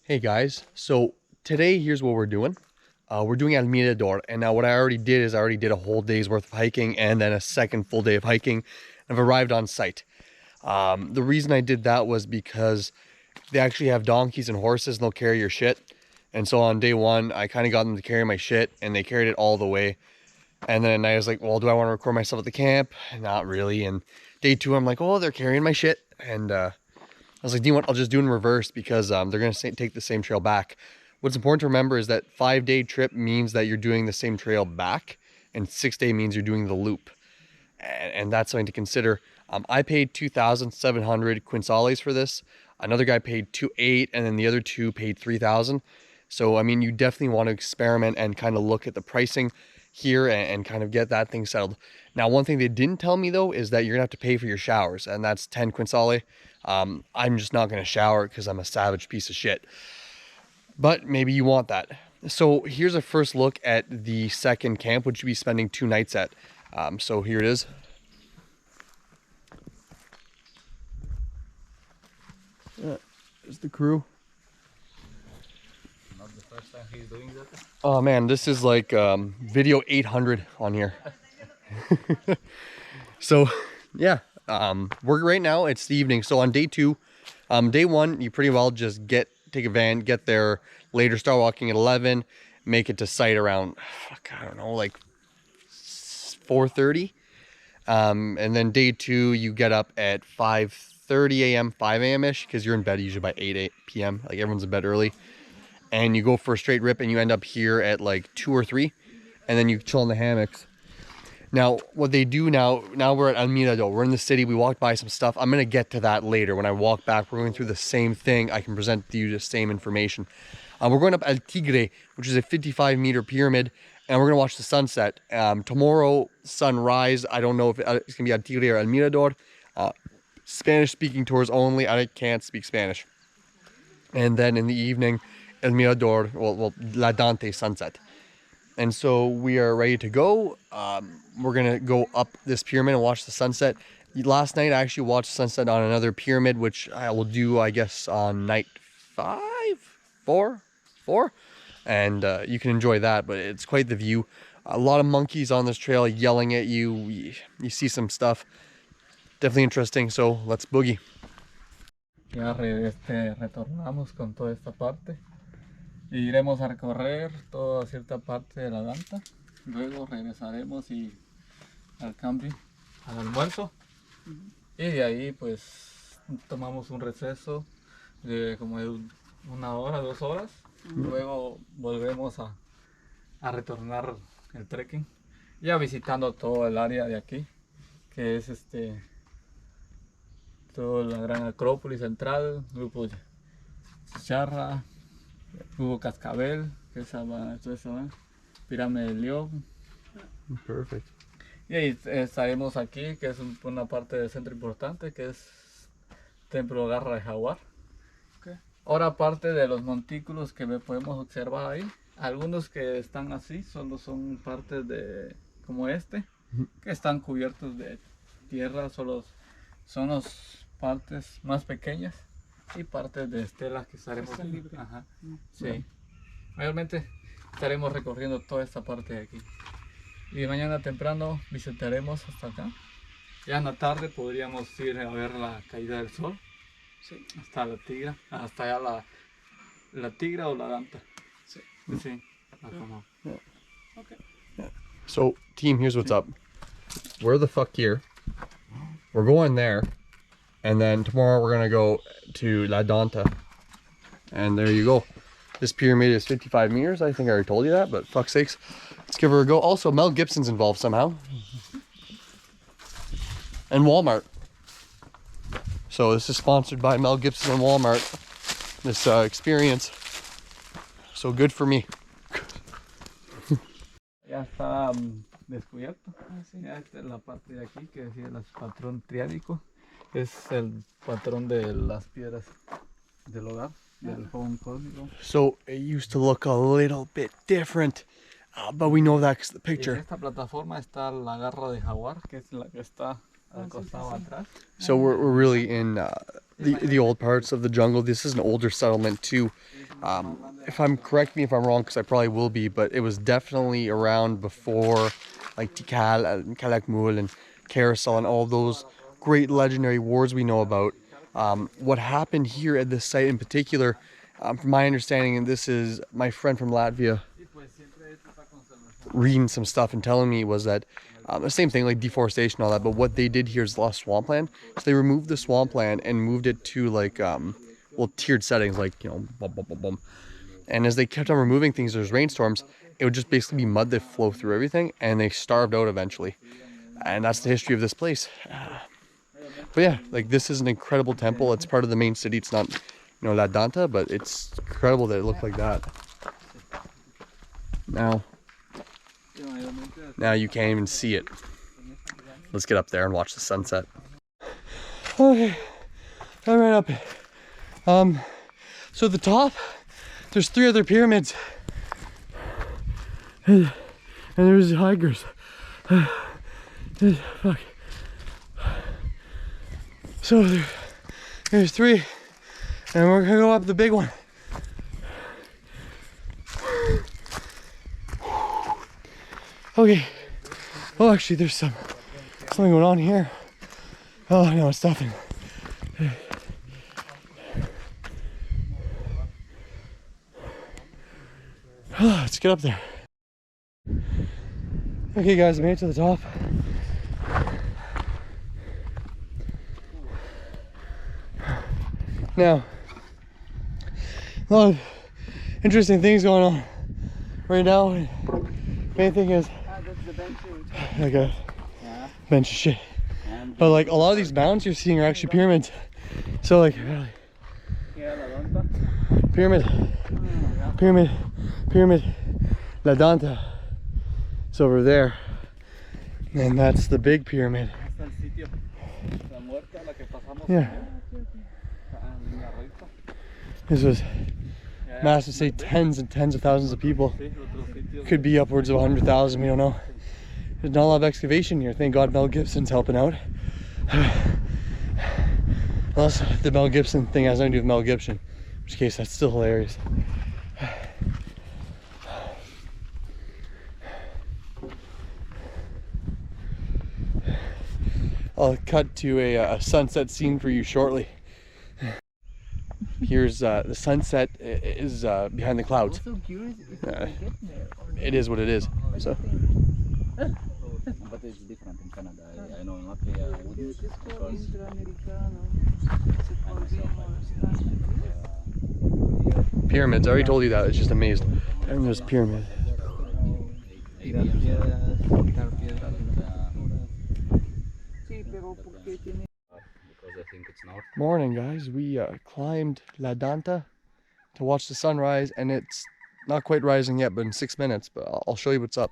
Hey guys, so today here's what we're doing. We're doing El Mirador, and now what I already did is I already did a whole day's worth of hiking and then a second full day of hiking. I've arrived on site. The reason I did that was because they actually have donkeys and horses and they'll carry your shit. And so on day one, I kind of got them to carry my shit and they carried it all the way. And then I was like, well, do I want to record myself at the camp? Not really. And day two, I'm like, oh, they're carrying my shit. And I was like, do you want, I'll just do it in reverse because they're going to take the same trail back. What's important to remember is that 5-day trip means that you're doing the same trail back, and 6-day means you're doing the loop. And that's something to consider. I paid 2,700 quinzales for this. Another guy paid 2,800, and then the other two paid 3,000. So, I mean, you definitely want to experiment and kind of look at the pricing here and kind of get that thing settled. Now, one thing they didn't tell me though is that you're gonna have to pay for your showers, and that's 10 quinzale. I'm just not gonna shower because I'm a savage piece of shit. But maybe you want that. So here's a first look at the second camp, which you'll be spending 2 nights at. So here it is. There's the crew. Not the first time he's doing that. Oh man, this is like video 800 on here. So yeah, we're right now, it's the evening. So on day 2, day 1, you pretty well just take a van, get there later, start walking at 11, make it to site around, I don't know, like 4:30. And then day 2, you get up at 5:30 a.m., 5 a.m. ish, because you're in bed usually by 8 p.m. Like everyone's in bed early. And you go for a straight rip and you end up here at like 2 or 3, and then you chill in the hammocks. Now, what they do now we're at El Mirador. We're in the city. We walked by some stuff. I'm going to get to that later. When I walk back, we're going through the same thing. I can present to you the same information. We're going up El Tigre, which is a 55-meter pyramid, and we're going to watch the sunset. Tomorrow, sunrise. I don't know if it's going to be El Tigre or El Mirador. Spanish-speaking tours only. I can't speak Spanish. And then in the evening, El Mirador, well, La Danta sunset. And so we are ready to go. We're gonna go up this pyramid and watch the sunset. Last night I actually watched the sunset on another pyramid, which I will do, I guess, on night 4. And you can enjoy that, but it's quite the view. A lot of monkeys on this trail yelling at you. You see some stuff. Definitely interesting, so let's boogie. Ya retornamos con toda esta parte. Iremos a recorrer toda cierta parte de la Danta. Luego regresaremos al camping, al almuerzo. Y de ahí pues tomamos un receso de como de 1 hora, 2 horas. Luego volvemos a retornar el trekking. Ya visitando todo el área de aquí, que es toda la gran Acropolis central, grupo Charra, hubo Cascabella, que es pirámide del León. Perfect. Y ahí estaremos aquí, que es una parte del centro importante, que es Templo Garra de Jaguar. Okay. Ahora, aparte de los montículos que podemos observar ahí, algunos que están así, solo son partes de como que están cubiertos de tierra, solo son las partes más pequeñas y partes de estelas que estaremos libre. Ajá. Sí. Mayormente estaremos recorriendo toda esta parte de aquí. Y mañana temprano visitaremos hasta acá. Ya en la tarde podríamos ir a ver la caída del sol. Sí. Hasta la Tigre. Hasta allá la Tigre o la Danta. Sí. Sí. Yeah. Okay. Yeah. So, team, here's what's up. We're the fuck here. We're going there. And then tomorrow we're gonna go to La Danta, and there you go. This pyramid is 55 meters. I think I already told you that, but fuck's sakes, let's give her a go. Also, Mel Gibson's involved somehow, and Walmart. So this is sponsored by Mel Gibson and Walmart. This experience, so good for me. Ya está descubierto. Ya esta es la parte de aquí que decía el patrón triádico. Es el patrón de las piedras del hogar, del joven cósmico. So it used to look a little bit different, but we know that's the picture. En esta plataforma está la garra de jaguar, que es la que está al costado atrás. So we're really in the old parts of the jungle. This is an older settlement too. If I'm correct me if I'm wrong, because I probably will be, but it was definitely around before like Tikal and Kalakmul and Carousel and all those great legendary wars we know about. What happened here at this site in particular, from my understanding, and this is my friend from Latvia reading some stuff and telling me, was that the same thing, like deforestation and all that, but what they did here is lost swampland. So they removed the swampland and moved it to like well, tiered settings, like, you know, boom, boom, boom, boom. And as they kept on removing things, there's rainstorms, it would just basically be mud that flow through everything, and they starved out eventually. And that's the history of this place. But yeah, like, this is an incredible temple. It's part of the main city. It's not, you know, La Danta, but it's incredible that it looked like that. Now you can't even see it. Let's get up there and watch the sunset. Okay, I'm right up. So at the top, there's 3 other pyramids. And there's the hikers. Fuck. So there's 3, and we're gonna go up the big one. Okay. Oh, actually, there's something going on here. Oh no, it's nothing. Let's get up there. Okay, guys, I made it to the top. Now, a lot of interesting things going on right now. Main thing is like a bench of shit. But like a lot of these mounds you're seeing are actually pyramids. So like pyramid, La Danta. It's over there. And that's the big pyramid. Yeah. This was massive, say tens and tens of thousands of people. Could be upwards of 100,000, we don't know. There's not a lot of excavation here. Thank God Mel Gibson's helping out. Unless the Mel Gibson thing has nothing to do with Mel Gibson. In which case, that's still hilarious. I'll cut to a sunset scene for you shortly. Here's the sunset is behind the clouds. It is what it is. So. But it's different in Canada. I know not woods because Pyramids. I already told you that. It's just amazed. And there's pyramid. because I think it's north. Morning, guys. We climbed La Danta to watch the sunrise, and it's not quite rising yet, but in 6 minutes. But I'll show you what's up.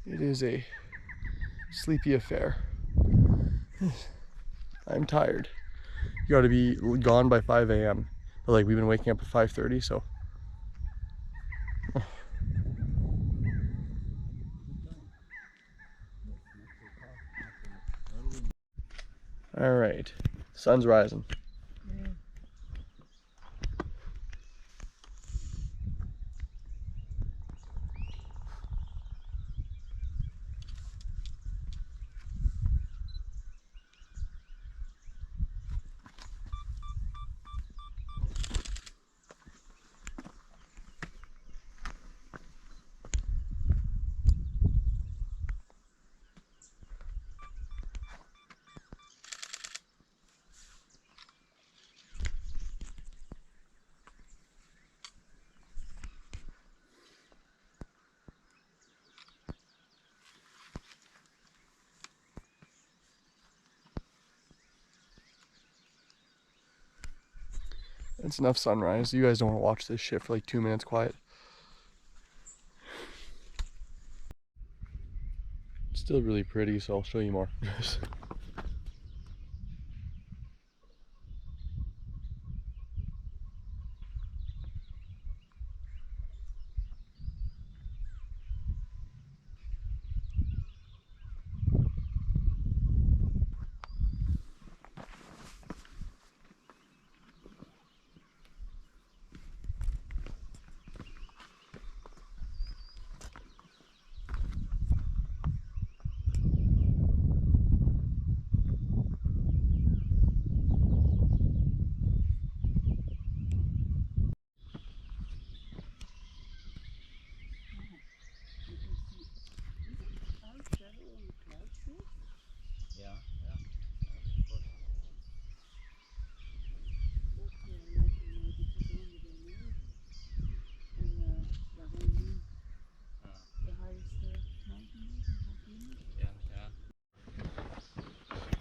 It is a sleepy affair. I'm tired. You gotta be gone by 5 a.m. But like, we've been waking up at 5:30, so. All right, sun's rising. It's enough sunrise. You guys don't want to watch this shit for like 2 minutes quiet. It's still really pretty, so I'll show you more.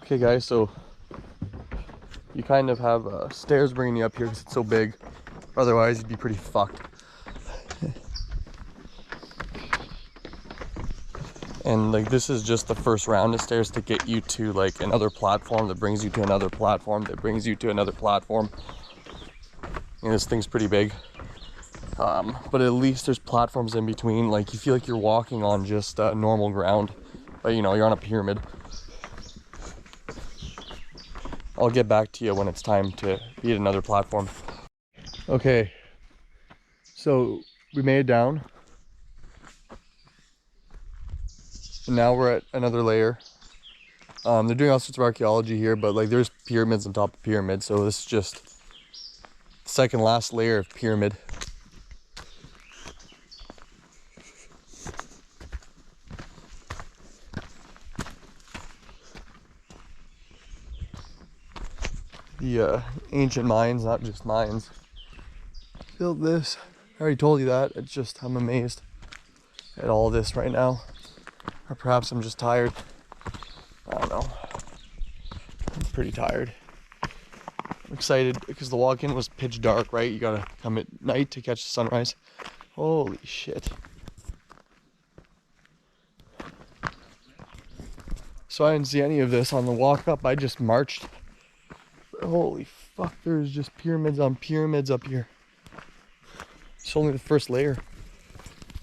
Okay guys, so you kind of have stairs bringing you up here because it's so big. Otherwise you'd be pretty fucked. And like this is just the first round of stairs to get you to like another platform that brings you to another platform that brings you to another platform. And this thing's pretty big. But at least there's platforms in between. Like you feel like you're walking on just normal ground, but you know, you're on a pyramid. I'll get back to you when it's time to be at another platform. Okay, so we made it down. And now we're at another layer. They're doing all sorts of archaeology here, but like there's pyramids on top of pyramids, so this is just the second last layer of pyramid. The ancient Mayans, not just Mayans, built this. I already told you that. It's just, I'm amazed at all this right now. Or perhaps I'm just tired. I don't know. I'm pretty tired. I'm excited because the walk-in was pitch dark, right? You gotta come at night to catch the sunrise. Holy shit. So I didn't see any of this on the walk up. I just marched. Holy fuck, there's just pyramids on pyramids up here. It's only the first layer.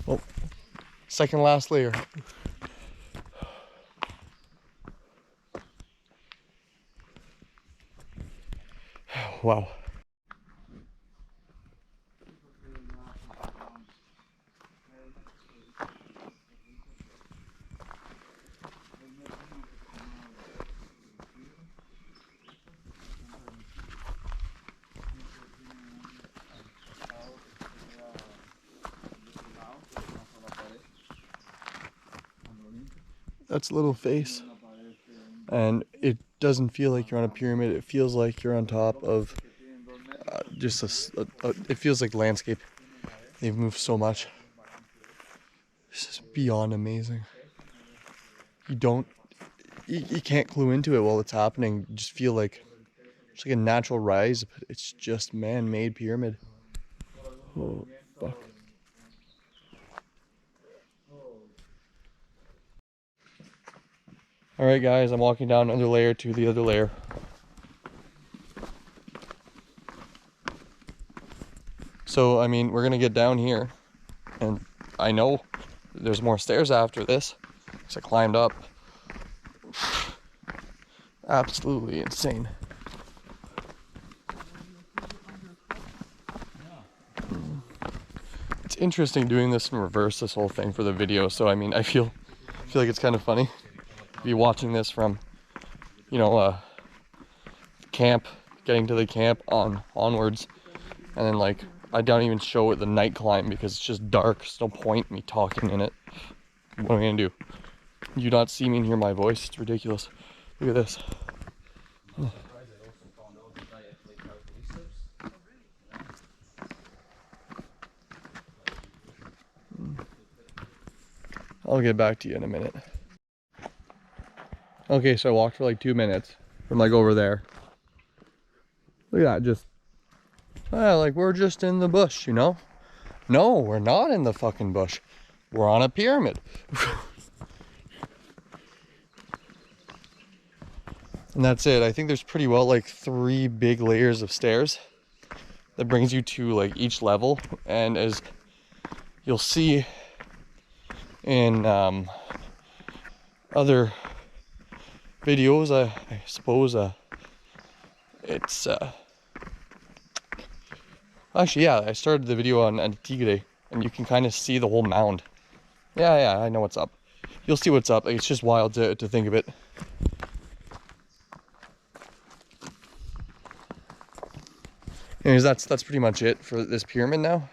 Oh, second last layer. Wow. That's a little face, and it doesn't feel like you're on a pyramid. It feels like you're on top of just it feels like landscape. They've moved so much. This is beyond amazing. You can't clue into it while it's happening. You just feel like it's like a natural rise, but it's just man-made pyramid. Oh fuck. Alright guys, I'm walking down another layer to the other layer. So, I mean, we're gonna get down here, and I know there's more stairs after this, because I climbed up. Absolutely insane. It's interesting doing this in reverse, this whole thing for the video, so I mean, I feel like it's kind of funny. Be watching this from, you know, camp, getting to the camp onwards, and then like I don't even show it the night climb because it's just dark. There's no point in me talking in it. What am I gonna do? You not see me and hear my voice? It's ridiculous. Look at this. Oh. I'll get back to you in a minute. Okay, so I walked for like 2 minutes from like over there. Look at that, just Like we're just in the bush, you know? No, we're not in the fucking bush. We're on a pyramid. And that's it. I think there's pretty well like 3 big layers of stairs that brings you to like each level. And as you'll see in other videos, I suppose it's actually, yeah, I started the video on Tigre, and you can kind of see the whole mound. Yeah, I know what's up. You'll see what's up. Like, it's just wild to think of it. Anyways, that's pretty much it for this pyramid now.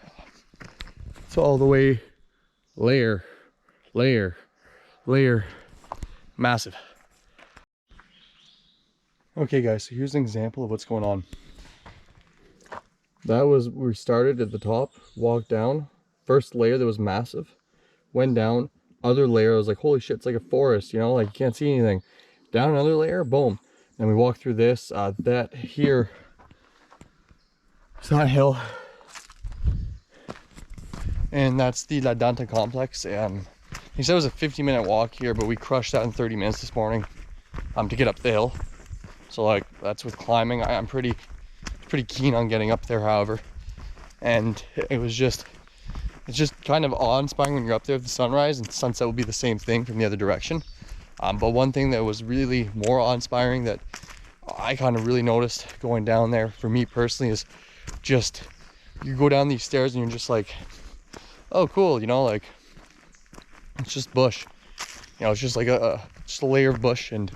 It's all the way layer, massive. Okay guys, so here's an example of what's going on. That was, we started at the top, walked down, first layer that was massive, went down, other layer, I was like, holy shit, it's like a forest, you know, like you can't see anything. Down another layer, boom. And we walked through this, that here, it's not a hill. And that's the Danta complex. He said it was a 50-minute walk here, but we crushed that in 30 minutes this morning to get up the hill. So like, that's with climbing. I'm pretty keen on getting up there, however. And it's just kind of awe-inspiring when you're up there at the sunrise, and sunset will be the same thing from the other direction. But one thing that was really more awe-inspiring that I kind of really noticed going down there for me personally is just, you go down these stairs and you're just like, oh cool, you know, like it's just bush, you know, it's just like just a layer of bush and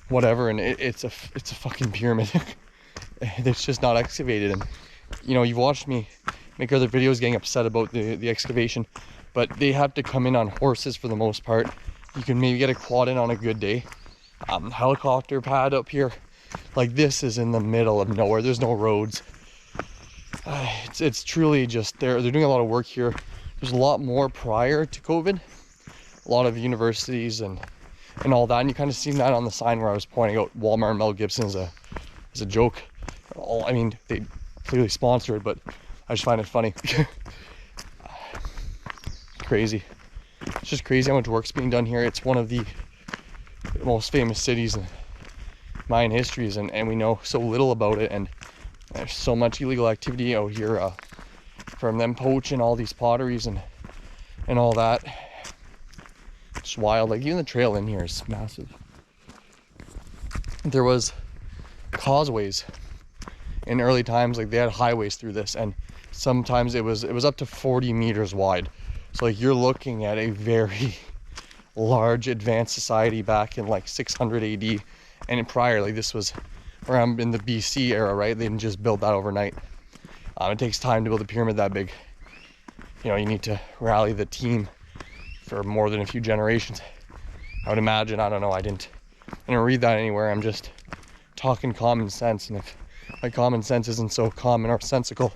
whatever, and it's a fucking pyramid. It's just not excavated. And you know, you've watched me make other videos getting upset about the excavation, but they have to come in on horses for the most part. You can maybe get a quad in on a good day. Helicopter pad up here, like this is in the middle of nowhere. There's no roads. It's truly just, they're doing a lot of work here. There's a lot more prior to COVID, a lot of universities and all that, and you kind of seen that on the sign where I was pointing out Walmart and Mel Gibson as a joke. I mean, they clearly sponsored, but I just find it funny. Crazy. It's just crazy how much work's being done here. It's one of the most famous cities in Mayan histories, and we know so little about it, and there's so much illegal activity out here from them poaching all these potteries and all that. It's wild. Like even the trail in here is massive. There was causeways in early times, like they had highways through this, and sometimes it was up to 40 meters wide. So like you're looking at a very large advanced society back in like 600 AD, and prior, like this was around in the BC era, right? They didn't just build that overnight. It takes time to build a pyramid that big. You know, you need to rally the team for more than a few generations, I would imagine. I don't know, I didn't read that anywhere. I'm just talking common sense, and if my common sense isn't so common or sensical,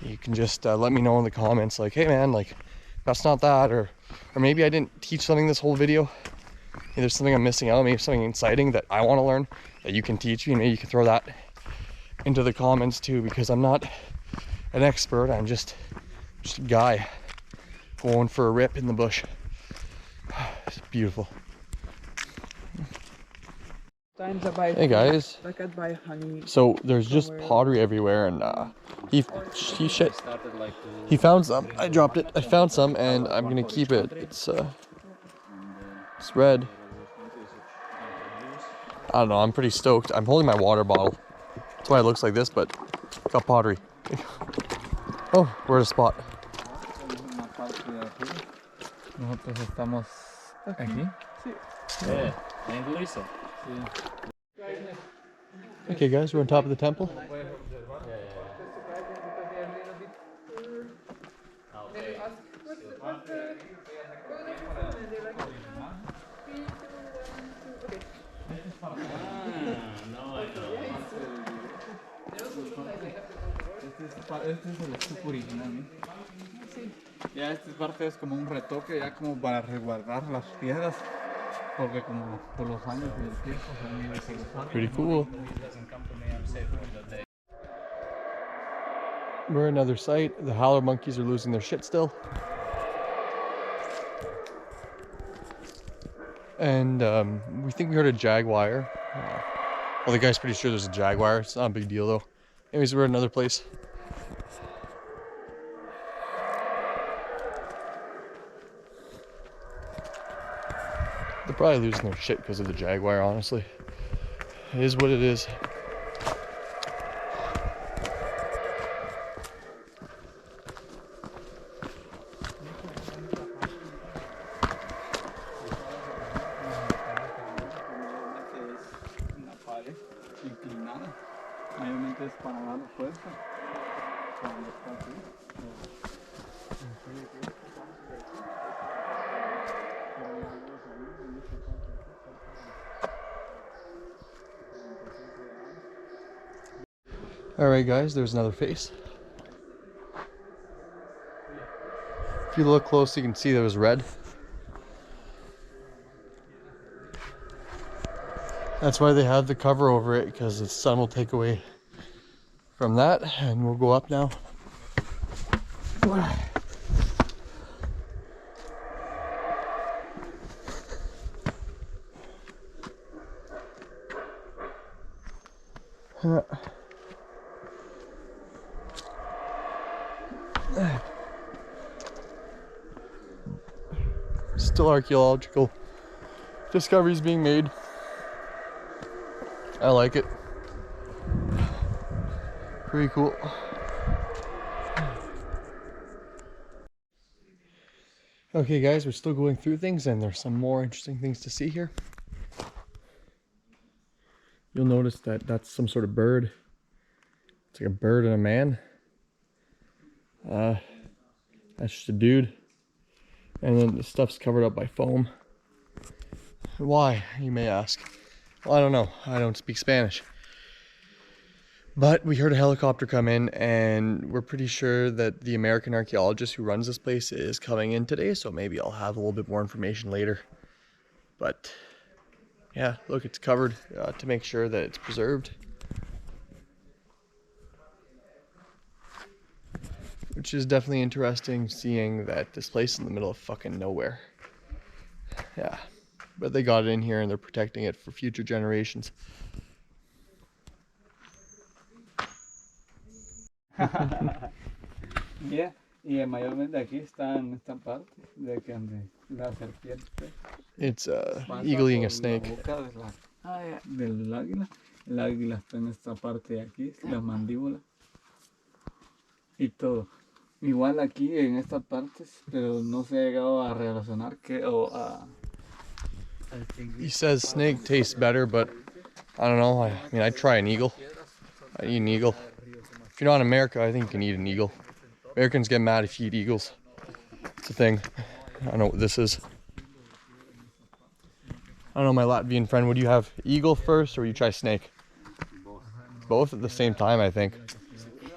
you can just let me know in the comments, like, hey man, like that's not that, or maybe I didn't teach something this whole video. Maybe there's something I'm missing out, maybe something exciting that I want to learn that you can teach me, and maybe you can throw that into the comments too, because I'm not an expert. I'm just a guy going for a rip in the bush. It's beautiful. Hey guys, so there's just pottery everywhere, and he found some. I dropped it. I found some, and I'm gonna keep it. It's red. I don't know, I'm pretty stoked. I'm holding my water bottle. That's why it looks like this, but it's got pottery. Oh, we're at a spot. Nosotros estamos aquí. Okay guys, we're on top of the temple. Este es el estuco original, ¿no? Sí. Ya esta parte es como un retoque, ya como para resguardar las piedras, porque como por los años y el tiempo se han ido desagregando. Pretty cool. We're at another site. The howler monkeys are losing their shit still. And we think we heard a jaguar. Well, the guy's pretty sure there's a jaguar. It's not a big deal though. Anyways, we're at another place. They're probably losing their shit because of the jaguar, honestly. It is what it is. Inclinada, mayormente es para dar fuerza cuando está así. Alright guys, there's another face. If you look close, you can see there was red. That's why they have the cover over it, because the sun will take away from that. And we'll go up now. Still archaeological discoveries being made. I like it. Pretty cool. Okay guys, we're still going through things and there's some more interesting things to see here. You'll notice that that's some sort of bird. It's like a bird and a man. That's just a dude. And then the stuff's covered up by foam. Why, you may ask? Well, I don't know. I don't speak Spanish. But we heard a helicopter come in and we're pretty sure that the American archaeologist who runs this place is coming in today, so maybe I'll have a little bit more information later. But yeah, look, it's covered to make sure that it's preserved. Which is definitely interesting, seeing that this place is in the middle of fucking nowhere. Yeah, but they got it in here and they're protecting it for future generations. Yeah, y mayormente aquí está en esta parte de que la serpiente It's pasa eagle eating a por snake. la boca del águila. El águila está en esta parte de aquí, la mandíbula y todo. Igual aquí en estas partes, pero no se ha llegado a relacionar que He says snake tastes better, but I don't know. I mean, I'd try an eagle. I'd eat an eagle. If you're not in America, I think you can eat an eagle. Americans get mad if you eat eagles. It's a thing. I don't know what this is. I don't know, my Latvian friend, would you have eagle first or would you try snake? Both at the same time, I think.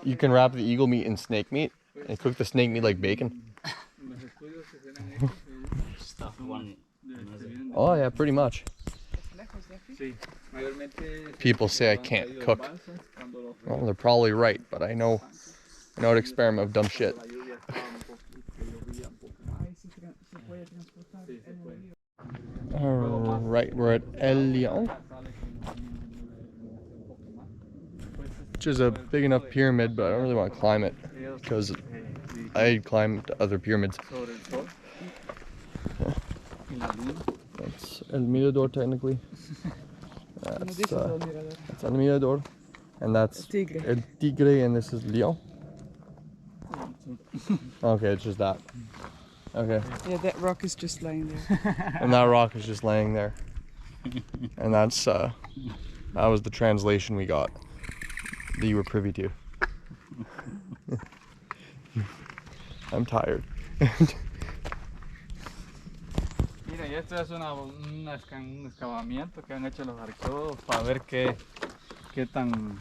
You can wrap the eagle meat in snake meat and cook the snake meat like bacon. Stuff one. Oh yeah, pretty much. People say I can't cook. Well, they're probably right, but I know how to experiment with dumb shit. Alright, we're at El Leon, which is a big enough pyramid, but I don't really want to climb it because I climbed other pyramids. That's El Mirador technically. That's El Mirador, and that's Tigre. El Tigre, and this is Leon. Okay, it's just that. Okay. Yeah, that rock is just lying there. And that rock is just laying there. And that's that was the translation we got that you were privy to. I'm tired. Mira, y esto es un excavamiento que han hecho los arqueólogos para ver qué tan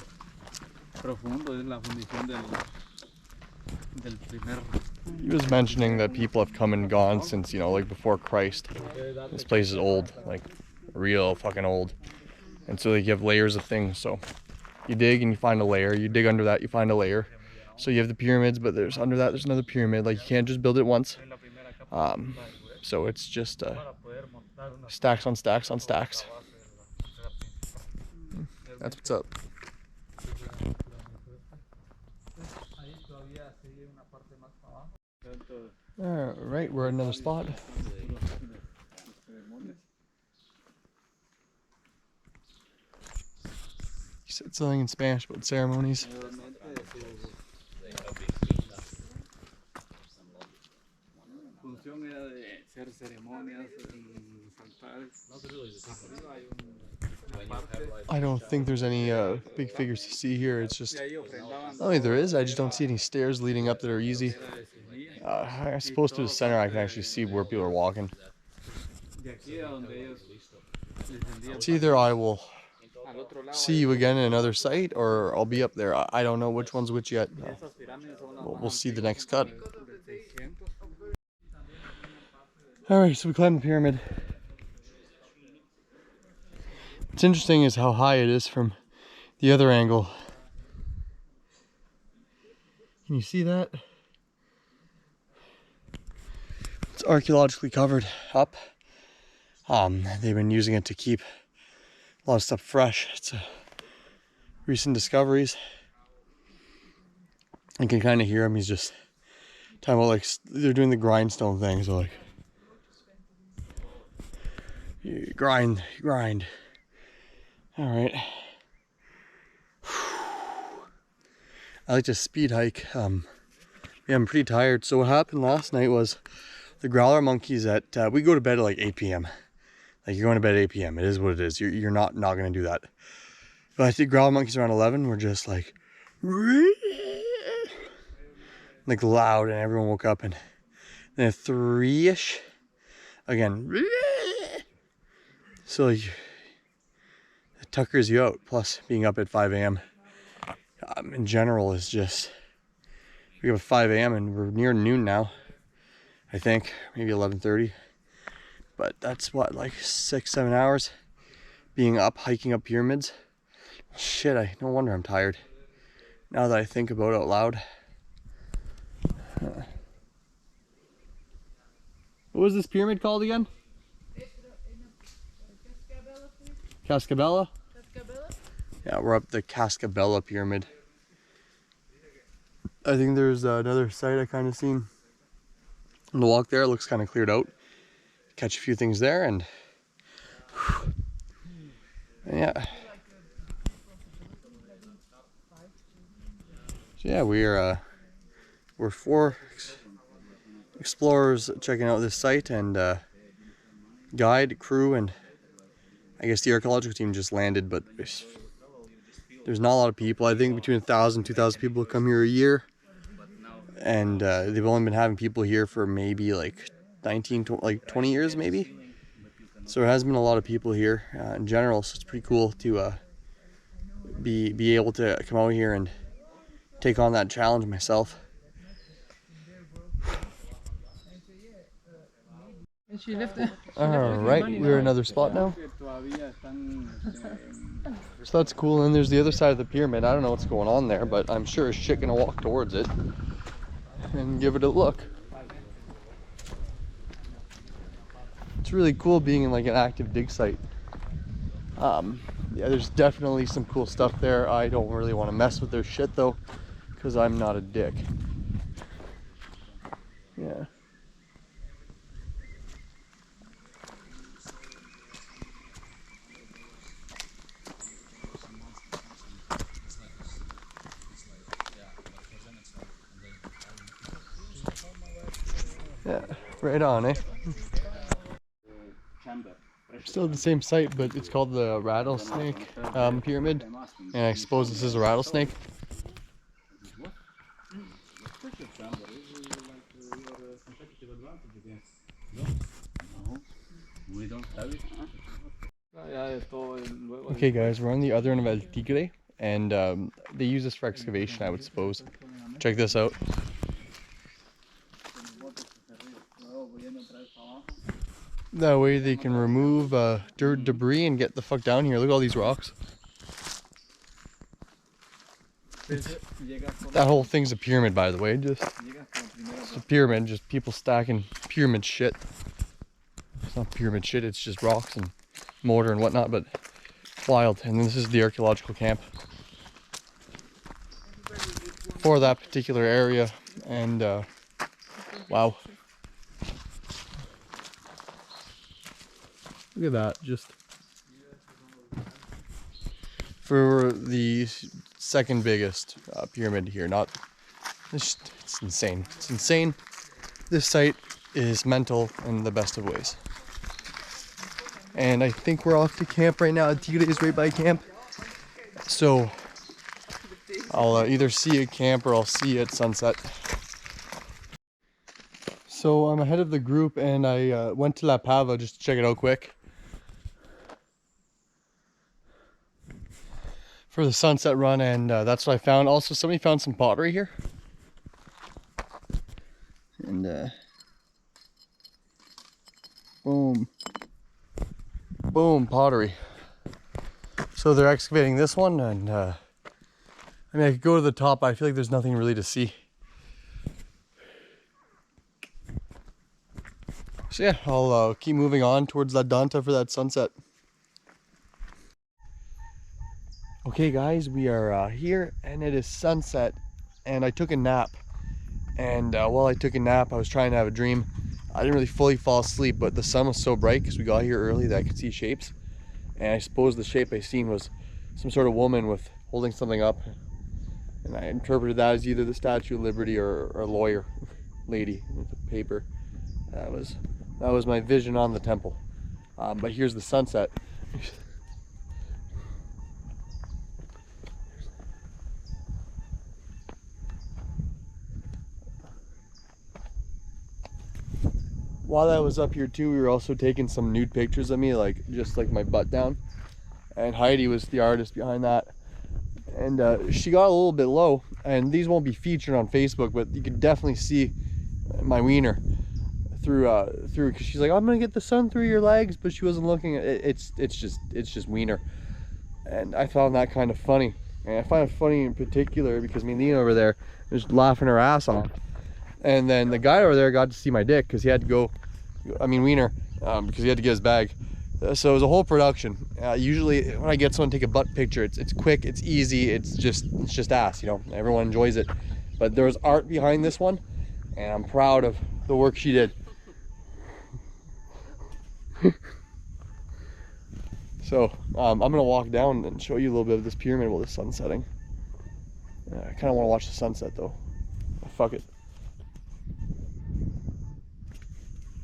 profundo es la fundición del primer. He was mentioning that people have come and gone since, you know, like before Christ. This place is old, like real fucking old. And so like, you have layers of things. So you dig and you find a layer. You dig under that, you find a layer. So you have the pyramids, but there's under that there's another pyramid. Like, you can't just build it once. So it's just stacks on stacks on stacks. That's what's up. Alright, we're at another spot. He said something in Spanish about ceremonies. I don't think there's any big figures to see here. It's just, I mean, there is. I just don't see any stairs leading up that are easy. I suppose to the center I can actually see where people are walking. It's either I will see you again in another site, or I'll be up there. I don't know which one's which yet. We'll see the next cut. Alright, so we climbed the pyramid. What's interesting is how high it is from the other angle. Can you see that? It's archaeologically covered up. They've been using it to keep a lot of stuff fresh. It's recent discoveries. You can kind of hear him. He's just talking about, like, they're doing the grindstone thing. So, like, you grind. All right. I like to speed hike. Yeah, I'm pretty tired. So what happened last night was the growler monkeys we go to bed at like 8 p.m. Like, you're going to bed at 8 p.m. It is what it is. You're not going to do that. But I think growler monkeys around 11 were just like loud, and everyone woke up, and then at 3-ish again. So like, it tuckers you out. Plus being up at 5 a.m. In general is just, we have 5 a.m. and we're near noon now. I think maybe 11:30. But that's what, like 6-7 hours being up, hiking up pyramids. Shit, no wonder I'm tired. Now that I think about it out loud. What was this pyramid called again? Cascabella? Yeah, we're up the Cascabella pyramid. I think there's another site I kind of seen on the walk there. It looks kind of cleared out. Catch a few things there, and yeah. So yeah, we're 4 explorers checking out this site, and guide, crew, and I guess the archaeological team just landed, but there's not a lot of people. I think between 1,000 and 2,000 people come here a year, and they've only been having people here for maybe like 20 years maybe. So there hasn't been a lot of people here in general, so it's pretty cool to be able to come out here and take on that challenge myself. Alright, we're in another spot now. So that's cool, and there's the other side of the pyramid. I don't know what's going on there, but I'm sure as shit gonna walk towards it and give it a look. It's really cool being in like an active dig site. Yeah, there's definitely some cool stuff there. I don't really want to mess with their shit though, because I'm not a dick. Yeah. Yeah, right on, eh? Still at the same site, but it's called the Rattlesnake Pyramid, and I suppose this is a rattlesnake. Okay guys, we're on the other end of El Tigre, and they use this for excavation, I would suppose. Check this out. That way they can remove dirt, debris, and get the fuck down here. Look at all these rocks. That whole thing's a pyramid, by the way. Just it's a pyramid, just people stacking pyramid shit. It's not pyramid shit, it's just rocks and mortar and whatnot, but wild. And this is the archaeological camp for that particular area. And wow, look at that, just for the second biggest pyramid here. Not it's insane. It's insane. This site is mental in the best of ways. And I think we're off to camp right now. Tigre is right by camp, so I'll either see you at camp or I'll see you at sunset. So I'm ahead of the group, and I went to La Pava just to check it out quick for the sunset run, and that's what I found. Also, somebody found some pottery here, and boom, pottery. So they're excavating this one, and I mean, I could go to the top, but I feel like there's nothing really to see. So yeah, I'll keep moving on towards La Danta for that sunset. Okay guys, we are here and it is sunset, and I took a nap. And while I took a nap, I was trying to have a dream. I didn't really fully fall asleep, but the sun was so bright because we got here early that I could see shapes. And I suppose the shape I seen was some sort of woman with holding something up. And I interpreted that as either the Statue of Liberty or a lawyer lady with a paper. That was my vision on the temple. But here's the sunset. While I was up here too, we were also taking some nude pictures of me, like just like my butt down. And Heidi was the artist behind that. And she got a little bit low, and these won't be featured on Facebook, but you can definitely see my wiener through. She's like, I'm gonna get the sun through your legs, but she wasn't looking at it. It's just wiener. And I found that kind of funny. And I find it funny in particular because me and Nina over there was laughing her ass off. And then the guy over there got to see my dick because he had to go, wiener, because he had to get his bag. So it was a whole production. Usually when I get someone to take a butt picture, it's quick, it's easy, it's just ass, you know, everyone enjoys it. But there was art behind this one, and I'm proud of the work she did. So I'm gonna walk down and show you a little bit of this pyramid while the sun's setting. I kind of want to watch the sunset though. Fuck it.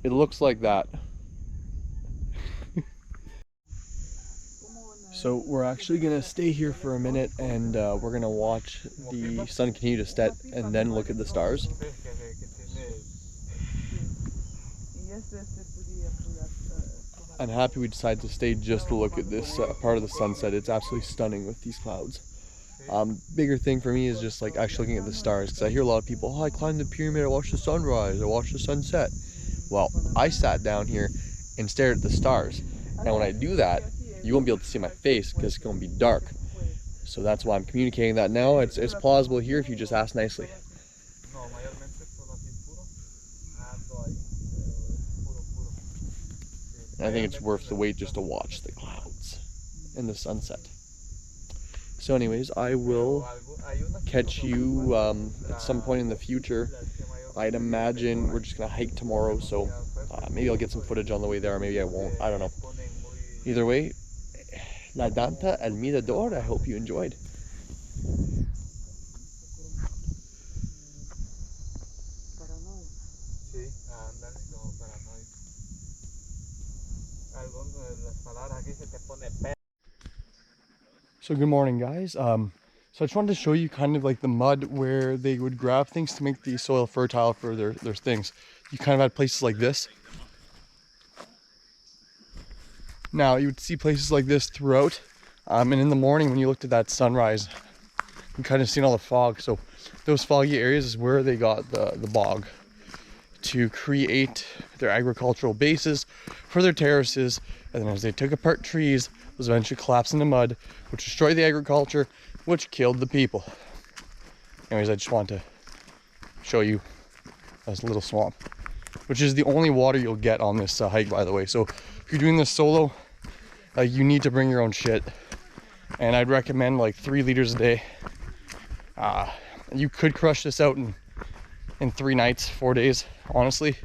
It looks like that. So we're actually gonna stay here for a minute, and we're gonna watch the sun continue to set and then look at the stars. I'm happy we decided to stay just to look at this part of the sunset. It's absolutely stunning with these clouds. Bigger thing for me is just like actually looking at the stars, because I hear a lot of people, oh, I climbed the pyramid, I watched the sunrise, I watched the sunset. Well, I sat down here and stared at the stars, and when I do that, you won't be able to see my face because it's going to be dark. So that's why I'm communicating that now. It's plausible here if you just ask nicely. And I think it's worth the wait just to watch the clouds and the sunset. So anyways, I will catch you at some point in the future. I'd imagine we're just going to hike tomorrow, so maybe I'll get some footage on the way there, or maybe I won't. I don't know. Either way, La Danta El Mirador, I hope you enjoyed. So good morning guys. So I just wanted to show you kind of like the mud where they would grab things to make the soil fertile for their things. You kind of had places like this. Now you would see places like this throughout, and in the morning when you looked at that sunrise, you kind of seen all the fog. So those foggy areas is where they got the bog to create their agricultural bases for their terraces. And then as they took apart trees, those eventually collapsed into mud, which destroyed the agriculture, which killed the people. anyways, I just wanted to show you this little swamp, which is the only water you'll get on this hike, by the way. So if you're doing this solo, you need to bring your own shit, and I'd recommend like 3 liters a day. You could crush this out in 3 nights, 4 days, honestly,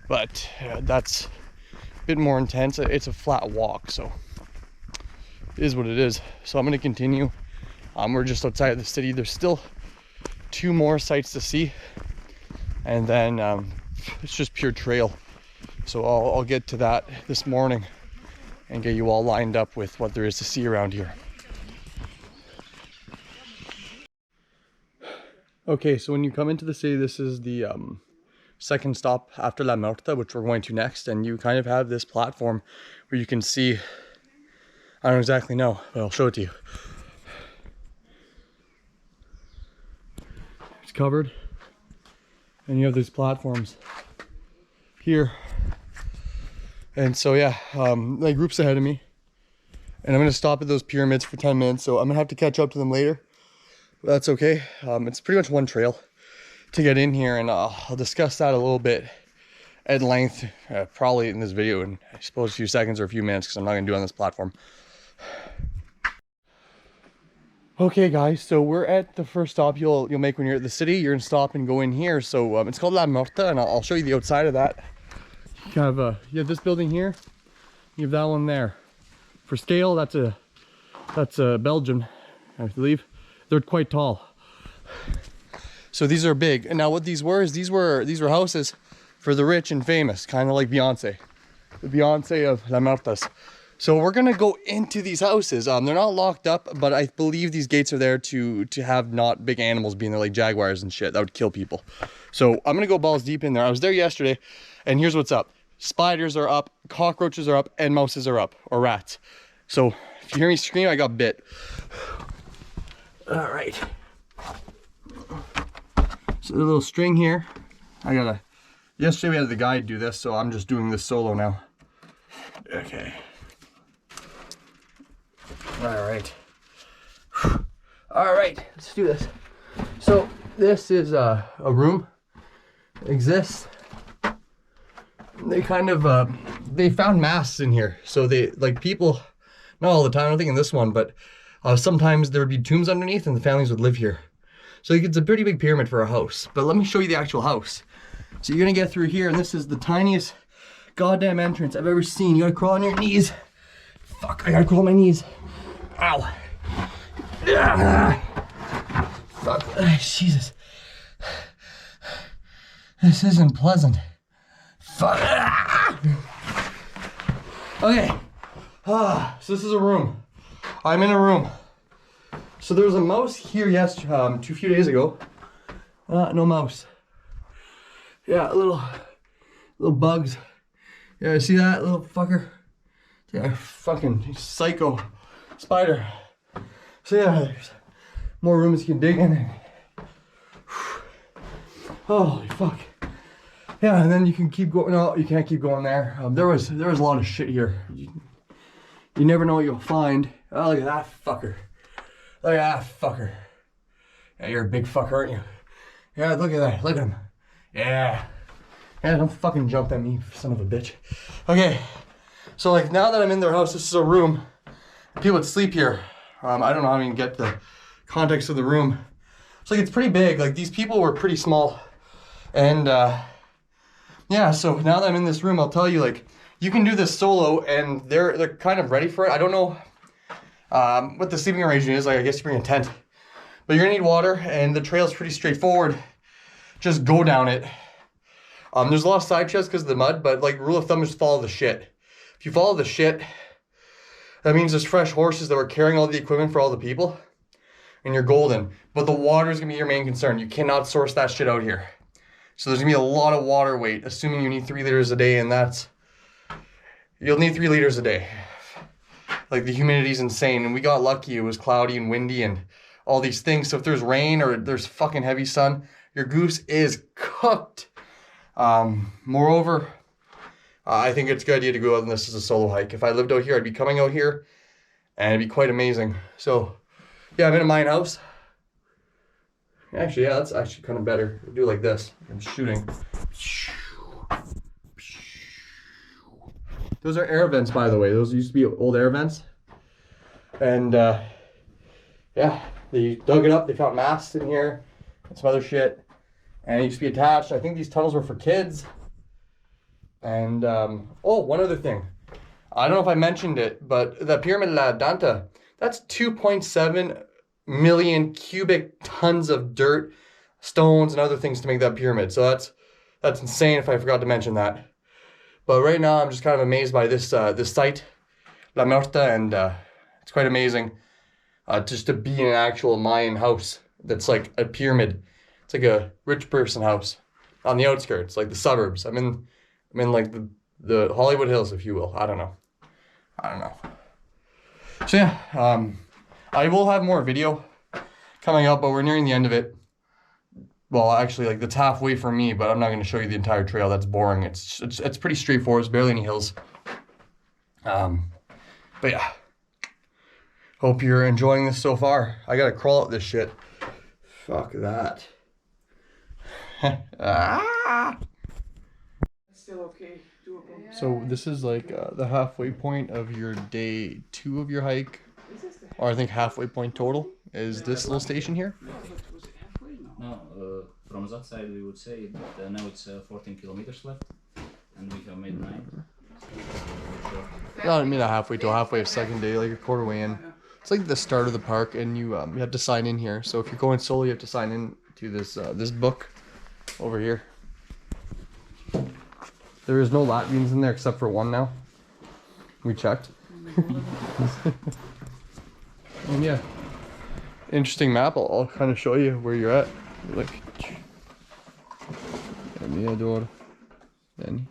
but that's a bit more intense. It's a flat walk, so it is what it is. So I'm going to continue. We're just outside of the city. There's still 2 more sites to see, and then it's just pure trail. So I'll get to that this morning and get you all lined up with what there is to see around here. Okay, so when you come into the city, this is the second stop after La Marta, which we're going to next, and you kind of have this platform where you can see, I don't exactly know, but I'll show it to you. It's covered, and you have these platforms here, and so yeah, my group's ahead of me, and I'm going to stop at those pyramids for 10 minutes, so I'm going to have to catch up to them later. But that's okay. It's pretty much one trail to get in here, and I'll discuss that a little bit at length, probably in this video in, I suppose, a few seconds or a few minutes, because I'm not going to do it on this platform. Okay guys, so we're at the first stop you'll make when you're at the city. You're gonna stop and go in here. So it's called La Marta, and I'll show you the outside of that. You have this building here, you have that one there. For scale, that's a Belgian, I believe. They're quite tall. So these are big. And now what these were is these were houses for the rich and famous, kind of like Beyonce. The Beyonce of La Martas. So we're gonna go into these houses. They're not locked up, but I believe these gates are there to have not big animals being there, like jaguars and shit. That would kill people. So I'm gonna go balls deep in there. I was there yesterday, and here's what's up. Spiders are up, cockroaches are up, and mouses are up, or rats. So if you hear me scream, I got bit. All right. So a little string here. Yesterday we had the guide do this, so I'm just doing this solo now. Okay. All right. All right, let's do this. So this is a room. It exists. They kind of, they found masks in here. So they, like, people, not all the time, I don't think in this one, but sometimes there would be tombs underneath and the families would live here. So it's a pretty big pyramid for a house. But let me show you the actual house. So you're gonna get through here, and this is the tiniest goddamn entrance I've ever seen. You gotta crawl on your knees. Fuck, I gotta crawl on my knees. Ow. Fuck, Jesus. This isn't pleasant. Fuck. Okay. So this is a room. I'm in a room. So there was a mouse here yesterday, a few days ago. No mouse. Yeah, little bugs. Yeah, see that little fucker? Yeah, fucking psycho spider. So yeah, there's more rooms you can dig in. Holy fuck. Yeah, and then you can keep going. No, you can't keep going there. There was a lot of shit here. You never know what you'll find. Oh, look at that fucker. Look at that fucker. Yeah, you're a big fucker, aren't you? Yeah, look at that. Look at him. Yeah. Yeah, don't fucking jump at me, son of a bitch. Okay. So, like, now that I'm in their house, this is a room. People would sleep here. I don't know how I can get the context of the room. It's like, it's pretty big. Like, these people were pretty small. And, yeah, so now that I'm in this room, I'll tell you, like, you can do this solo, and they're kind of ready for it. I don't know what the sleeping arrangement is. Like, I guess you bring a tent. But you're gonna need water, and the trail's pretty straightforward. Just go down it. There's a lot of side trails because of the mud, but, like, rule of thumb is follow the shit. If you follow the shit, that means there's fresh horses that were carrying all the equipment for all the people, and you're golden. But the water is gonna be your main concern. You cannot source that shit out here. So there's gonna be a lot of water weight, assuming you need 3 liters a day, and you'll need 3 liters a day. Like, the humidity's insane, and we got lucky. It was cloudy and windy and all these things. So if there's rain or there's fucking heavy sun, your goose is cooked. Moreover, I think it's a good idea to go out on this as a solo hike. If I lived out here, I'd be coming out here, and it'd be quite amazing. So, yeah, I'm in a Mayan house. Actually, yeah, that's actually kind of better. Do it like this. I'm shooting. Those are air vents, by the way. Those used to be old air vents. And yeah, they dug it up. They found masts in here and some other shit. And it used to be attached. I think these tunnels were for kids. And oh, one other thing. I don't know if I mentioned it, but the Pyramid La Danta, that's 2.7 million cubic tons of dirt, stones, and other things to make that pyramid. So that's insane if I forgot to mention that. But right now I'm just kind of amazed by this this site, La Marta, and it's quite amazing just to be in an actual Mayan house that's like a pyramid. It's like a rich person house on the outskirts, like the suburbs. I'm in like the Hollywood Hills, if you will. I don't know. So yeah, I will have more video coming up, but we're nearing the end of it. Well, actually, like, that's halfway for me, but I'm not going to show you the entire trail. That's boring. It's pretty straightforward. It's barely any hills. But yeah, hope you're enjoying this so far. I gotta crawl up this shit. Fuck that. Ah! Still okay. Doable. So this is like the halfway point of your day 2 of your hike, or I think halfway point total is this little station here. Was it halfway? No. No, from that side we would say that now it's 14 kilometers left, and we have made 9. No, I mean a halfway to halfway of second day, like a quarter way in. It's like the start of the park, and you have to sign in here. So if you're going solo, you have to sign in to this this book over here. There is no Latvians in there except for one now. We checked. And yeah, interesting map. I'll kind of show you where you're at. Like, El Mirador. Then,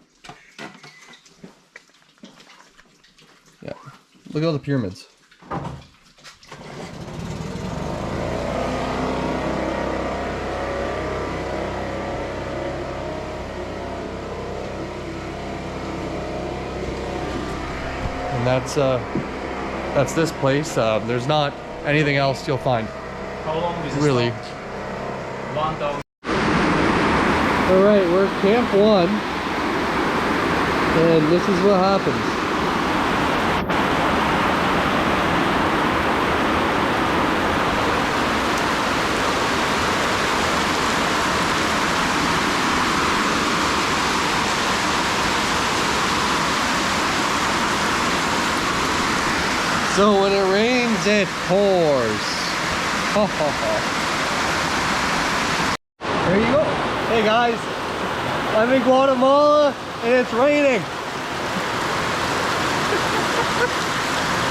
yeah, look at all the pyramids. And that's this place. There's not anything else you'll find. How long is Really. 1,000. All right, we're at Camp 1, and this is what happens. So when it rains, it pours. There you go. Hey guys, I'm in Guatemala and it's raining.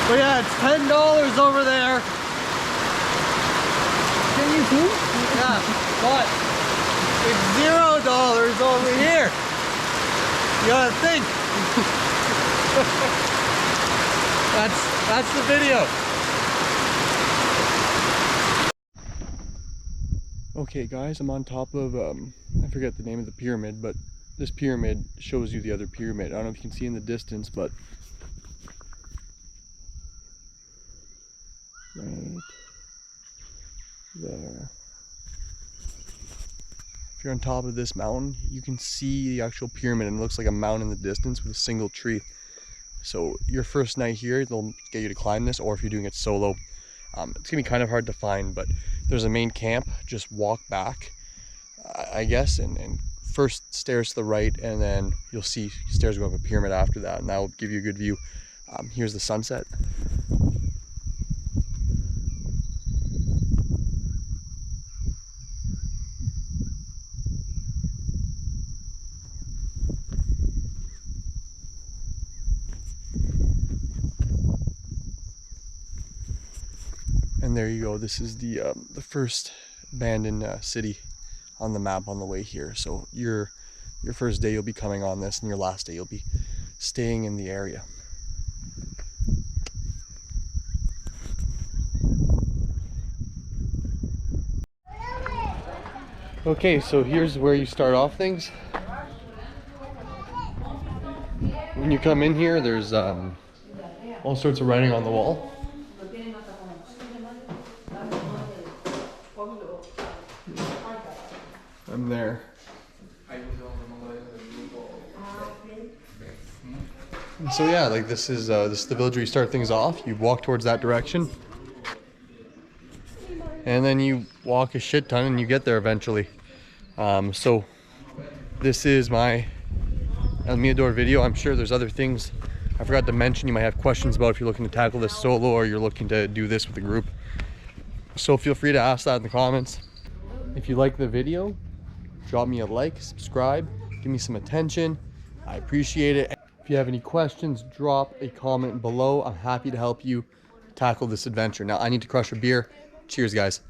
But yeah, it's $10 over there. Can you see? Yeah, but it's $0 over here. You gotta think. That's the video. Okay guys, I'm on top of, I forget the name of the pyramid, but this pyramid shows you the other pyramid. I don't know if you can see in the distance, but right there. If you're on top of this mountain, you can see the actual pyramid, and it looks like a mountain in the distance with a single tree. So your first night here, they'll get you to climb this, or if you're doing it solo, it's gonna be kind of hard to find, but there's a main camp. Just walk back, I guess, and first stairs to the right, and then you'll see stairs go up a pyramid after that, and that will give you a good view. Here's the sunset. And there you go. This is the first abandoned city on the map on the way here. So your first day you'll be coming on this, and your last day you'll be staying in the area. Okay, so here's where you start off things. When you come in here, there's all sorts of writing on the wall. I'm there. And so yeah, like this is the village where you start things off. You walk towards that direction, and then you walk a shit ton, and you get there eventually. So this is my El Mirador video. I'm sure there's other things I forgot to mention you might have questions about if you're looking to tackle this solo or you're looking to do this with a group. So feel free to ask that in the comments. If you like the video, drop me a like, subscribe, give me some attention. I appreciate it. If you have any questions, drop a comment below. I'm happy to help you tackle this adventure. Now I need to crush a beer. Cheers, guys.